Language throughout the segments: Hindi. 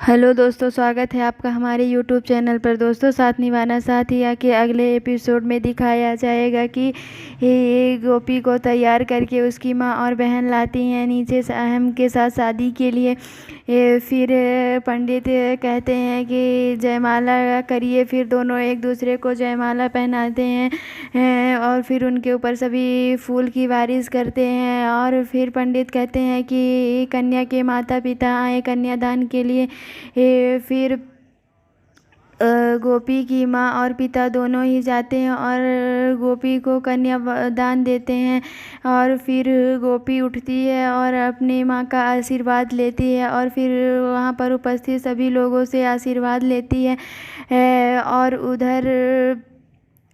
हेलो दोस्तों, स्वागत है आपका हमारे यूट्यूब चैनल पर। दोस्तों, साथ निभाना साथिया के अगले एपिसोड में दिखाया जाएगा कि ये गोपी को तैयार करके उसकी माँ और बहन लाती हैं नीचे अहम के साथ शादी के लिए। फिर पंडित कहते हैं कि जयमाला करिए। फिर दोनों एक दूसरे को जयमाला पहनाते हैं और फिर उनके ऊपर सभी फूल की बारिश करते हैं। और फिर पंडित कहते हैं कि कन्या के माता पिता आए कन्यादान के लिए। फिर गोपी की माँ और पिता दोनों ही जाते हैं और गोपी को कन्या दान देते हैं। और फिर गोपी उठती है और अपनी माँ का आशीर्वाद लेती है और फिर वहाँ पर उपस्थित सभी लोगों से आशीर्वाद लेती है। और उधर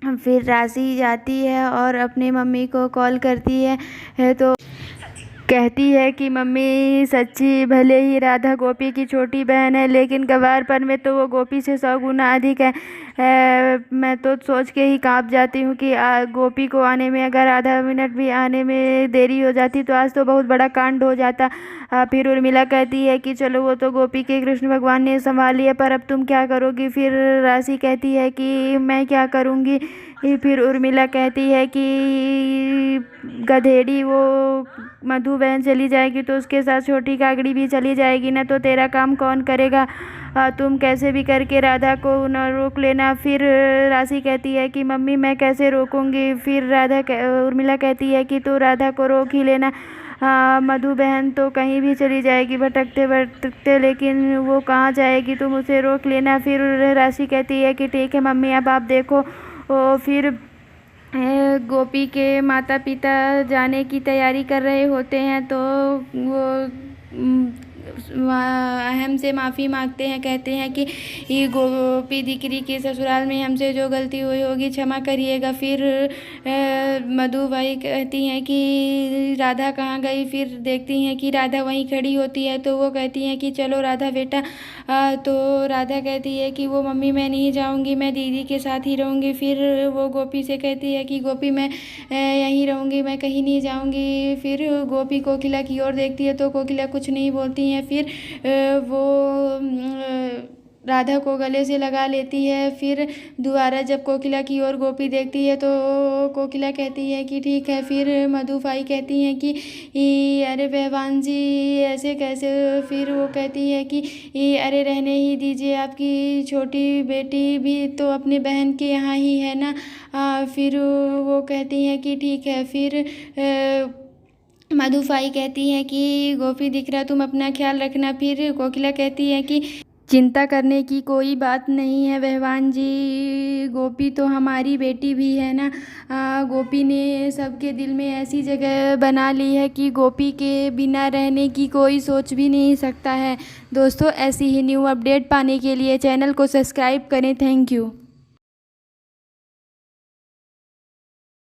फिर राशि जाती है और अपनी मम्मी को कॉल करती है तो कहती है कि मम्मी, सच्ची भले ही राधा गोपी की छोटी बहन है, लेकिन गवारपन में तो वो गोपी से 100 गुना अधिक है। मैं तो सोच के ही कांप जाती हूँ कि गोपी को आने में अगर आधा मिनट भी आने में देरी हो जाती तो आज तो बहुत बड़ा कांड हो जाता। फिर उर्मिला कहती है कि चलो, वो तो गोपी के कृष्ण भगवान ने संभाल लिया, पर अब तुम क्या करोगी। फिर राशि कहती है कि मैं क्या करूँगी। फिर उर्मिला कहती है कि गधेड़ी, वो मधु बहन चली जाएगी तो उसके साथ छोटी काकड़ी भी चली जाएगी ना, तो तेरा काम कौन करेगा। तुम कैसे भी करके राधा को न रोक लेना। फिर राशि कहती है कि मम्मी, मैं कैसे रोकूंगी। फिर उर्मिला कहती है कि तू राधा को रोक ही लेना। मधु बहन तो कहीं भी चली जाएगी भटकते भटकते, लेकिन वो कहाँ जाएगी, तुम उसे रोक लेना। फिर राशि कहती है कि ठीक है मम्मी, अब आप देखो। फिर गोपी के माता पिता जाने की तैयारी कर रहे होते हैं तो वो अहम से माफ़ी मांगते हैं। कहते हैं कि ये गोपी दिकरी के ससुराल में हमसे जो गलती हुई होगी क्षमा करिएगा। फिर मधुबाई कहती हैं कि राधा कहाँ गई। फिर देखती हैं कि राधा वहीं खड़ी होती है तो वो कहती हैं कि चलो राधा बेटा। तो राधा कहती है कि वो मम्मी, मैं नहीं जाऊंगी, मैं दीदी के साथ ही रहूंगी। फिर वो गोपी से कहती है कि गोपी, मैं यहीं रहूंगी, मैं कहीं नहीं जाऊंगी। फिर गोपी कोकिला की ओर देखती है तो कोकिला कुछ नहीं बोलती हैं। फिर वो राधा को गले से लगा लेती है। फिर दोबारा जब कोकिला की ओर गोपी देखती है तो कोकिला कहती है कि ठीक है। फिर मधुबाई कहती हैं कि अरे बहवान जी, ऐसे कैसे। फिर वो कहती है कि अरे रहने ही दीजिए, आपकी छोटी बेटी भी तो अपने बहन के यहाँ ही है ना। फिर वो कहती हैं कि ठीक है। फिर मधुबाई कहती है कि गोपी दिख रहा, तुम अपना ख्याल रखना। फिर कोकिला कहती है कि चिंता करने की कोई बात नहीं है बहवान जी, गोपी तो हमारी बेटी भी है ना। गोपी ने सबके दिल में ऐसी जगह बना ली है कि गोपी के बिना रहने की कोई सोच भी नहीं सकता है। दोस्तों, ऐसी ही न्यू अपडेट पाने के लिए चैनल को सब्सक्राइब करें। Thank you.